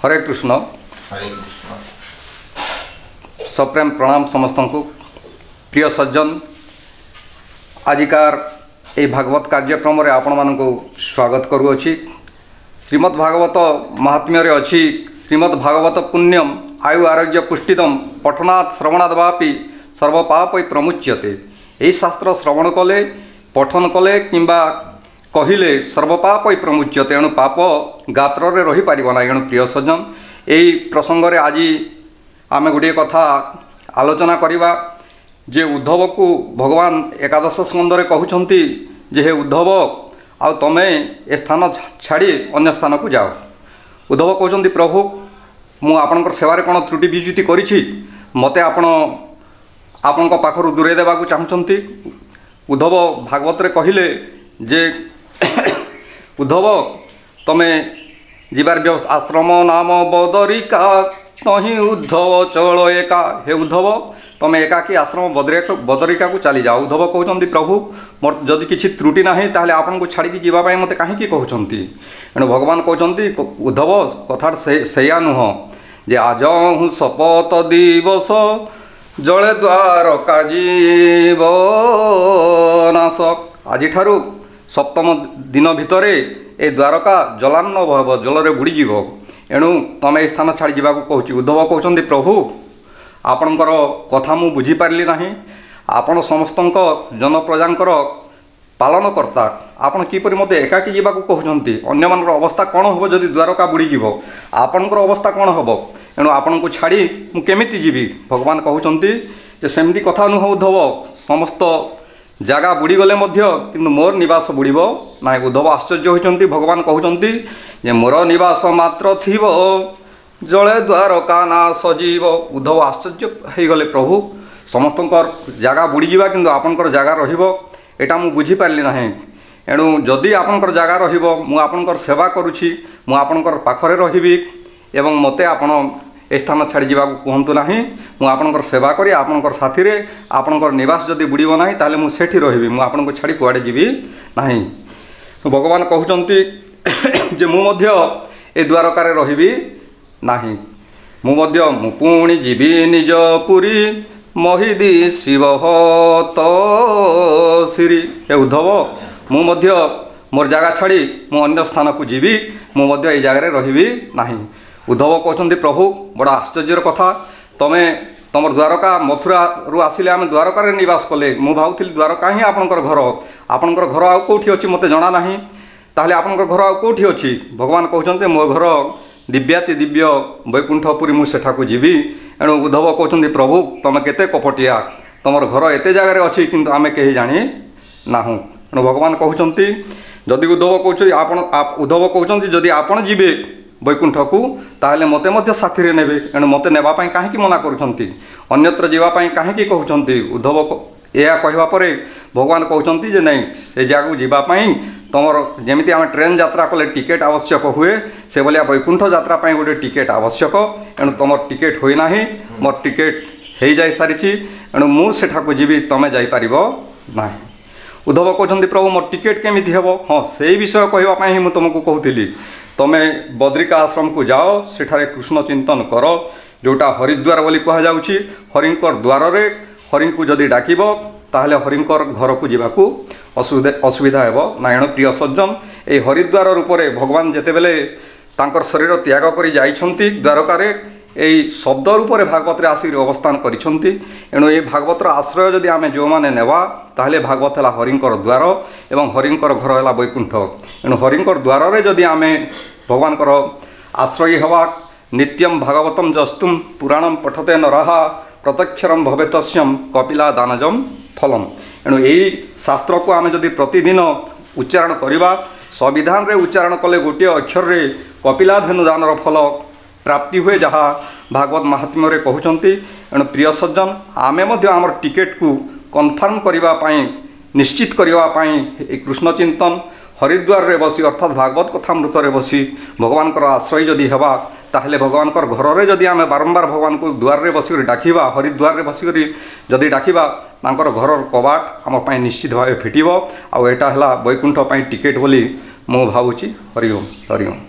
हरे कृष्ण हरे कृष्ण। सप्रेम प्रणाम समस्त को प्रिय सज्जन आजिकार ये भागवत कार्यक्रम रे आपण मान को स्वागत करुअछि। श्रीमद् भागवत महात्म्य रे अछि श्रीमद् भागवत पुण्यम आयु आरोग्य पुष्टिदम पठनात् श्रवणाद् वापि सर्वपाप प्रमुच्यते। यही शास्त्र श्रवण कले पठन कले किंबा कहिले सर्वपाप प्रमुच्यते। एणु पाप गात्र रे रही पारिबो ना। एणु प्रिय सज्जन यही प्रसंग रे आज आमे गोटे कथा आलोचना करिबा जे उद्धव को भगवान एकादश स्कंद रे कहउछंती जे हे उद्धव आ तमे ए स्थान छाड़ी अन्य स्थान को जाओ। उद्धव कहउछंती प्रभु मु आपनकर सेवा रे कोन त्रुटि विच्युति करिछि मते आपनक पाखरु दूरे देबा को चाहुछंती। उद्धव भागवत रे कहिले जे उद्धव तमे जीवार व्यवस्था आश्रम नाम बदरिका तही उद्धव चल एका। हे उद्धव तमे एकाकी आश्रम बदरिका को चली जाओ। उद्धव कहउछंती प्रभु मोर जदि किछि त्रुटि नाही ताहले आपन को छाड़ी जीवा पई मते काहे की कहउछंती। एणु भगवान कहउछंती उद्धव कथा सेया नुह जे आज हूँ शपथ दिवस जले द्वार काजीव नाशक। आज ठारू सप्तम दिन भितर ए द्वारका जलान्न भव जल रे बुड़ीजीव। एणु तमे स्थान छाड़ी जावाक कहूँ। उद्धव कहते प्रभु आपणकर कथा मु बुझी पारली नाही। आपण समस्तंक जन प्रजांकर पालनकर्ता आपण किपरि मते एकाकी जावाक कहउछंती। अन्य मानकर अवस्था कौन होबो जदि द्वारका बुड़ीजीव आपणकर अवस्था कौन होबो। एणु आपण को छाड़ी मु केमिति जीवी। भगवान कहउछंती जे सेमती कथा नुह उद्धव समस्त जगह बुड़ी गले मध्य किंतु मोर निवास बुड़ीबो ना। उद्धव आश्चर्य होइछंती। भगवान कहउछंती जे मोर निवास मात्र थिबो जले द्वारका ना सजीव। उद्धव आश्चर्य हो गले प्रभु समस्तंकर जगह बुड़ी जीवा किंतु आपनकर जगह रहिबो एटा मु बुझी पारली नाही। एणु जदि आपनकर जगह रहिबो मु आपनकर सेवा करूछि मु आपनकर पाखरे रहिबी एवं मते आपण ए स्थान छाड़ी जावाक कहतु ना। मु आपनकर सेवा करी आपनकर साथी रे आपनकर निवास जदि बुड़ीबो नाही ताले मु सेठी रहिबी मु आपनको छाड़ी कुआडे जीवी नाही। भगवान कहउछंती जे मु मध्य ए द्वारकारे रहिबी नाही। मु मध्य मु पुणी जीवी निज पुरी महिदी शिवहत श्री। हे उद्धव मु मध्य मोर जगह छाड़ी मु अन्य स्थान को जीवी मु मध्य ए जगह रहिबी नाही। उद्धव कहते प्रभु बड़ा आश्चर्यर कथा तमे तुम द्वारका मथुरा रु आसिले आम द्वारकार निवास कले मु भावुली द्वारका ही आपणकर घर आउ कौटी अच्छी मते जना नाही। ताहले आपणकर घर आउ कौटी अच्छी। भगवान कहते मो घर दिव्याति दिव्य वैकुंठपुरी मु सेठाकु जीवी। एणु उद्धव कहते प्रभु तमे केते कपटिया तुमर घर एते जगार अच्छी किंतु आमे केही जानी नाहु। एणु भगवान कहते जदि उद्धव कहते जदि आपण जीवे वैकुंठ को ताहले मते मध्य साथी रे नेबे। एणु मते नेबा पई काहे मना करूछंती अन्यत्र जीवा पई काहे कहउछंती। उद्धव एया कहवा परे भगवान कहउछंती जे नहीं से जागु जीवा पई तमर जेमिति आम ट्रेन यात्रा कले टिकेट आवश्यक हुए से भलिया वैकुंठ यात्रा पई गोटे टिकेट आवश्यक। एणु तमर टिकेट होई नाही मोर टिकेट हेई जाई सारिछि। एणु मु सेठाकु जीवी तमे जाई पारिबो नाही। उद्धव कहउछंती प्रभु मोर टिकेट केमिति हेबो। हां सेही विषय कहवा पई मु तुमको कहउतिली तमे बद्रिका आश्रम को जाओ सेठारे कृष्ण चिंतन कर जोटा हरिद्वार बोली कह जाउछि। हरिंकर द्वार रे हरि को जदि डाकिबो ताहले हरिंकर घर को जीवाकू असुविधा हेबो ना। एणु प्रिय सज्जन ए हरिद्वार रूपरे भगवान जेतेबेले तांकर शरीर त्याग करी जाइछंती द्वारकारे एई शब्द रूपरे भागवत रे आसी अवस्थान करिछंती। एणु ए भागवतर आश्रय जदि आमे जो माने नेवा ताहले भागवत हला हरिंकर द्वार एवं हरिंकर घर हला वैकुंठ। एणु हरिंकर द्वार रे जदि आमे भगवानकर आश्रय हवा नित्यम भागवतम जस्तुम पुराणम पठते नरहा प्रत्यक्षरम भवेतस्यम कपिला दानजम फलम। एणु यही शास्त्र को आमे जदि प्रतिदिन उच्चारण करिबा संविधान रे उच्चारण कले गोटे अक्षर रे कपिला धेनु दानर फल प्राप्ति हुए जहाँ भागवत महात्म्य रे कहउछंती। एणु प्रिय सज्जन आमे मध्य आमर टिकेट को कन्फर्म करिबा पई निश्चित करिबा पई कृष्ण चिंतन हरिद्वार रे बसी अर्थात भागवत कथामृत रे बसी भगवान आश्रय जदि हेबा ताहले भगवान घर रे जदि आमे बारंबार भगवान को द्वार रे बसिक डाकिबा हरिद्वार रे बसिक जदि डाकिबा तांकर घर कबाट आम पई निश्चित भाव फिटिबो। आ एटा हला वैकुंठ पई टिकेट बोली मु भावुची। हरि ओम हरि ओम।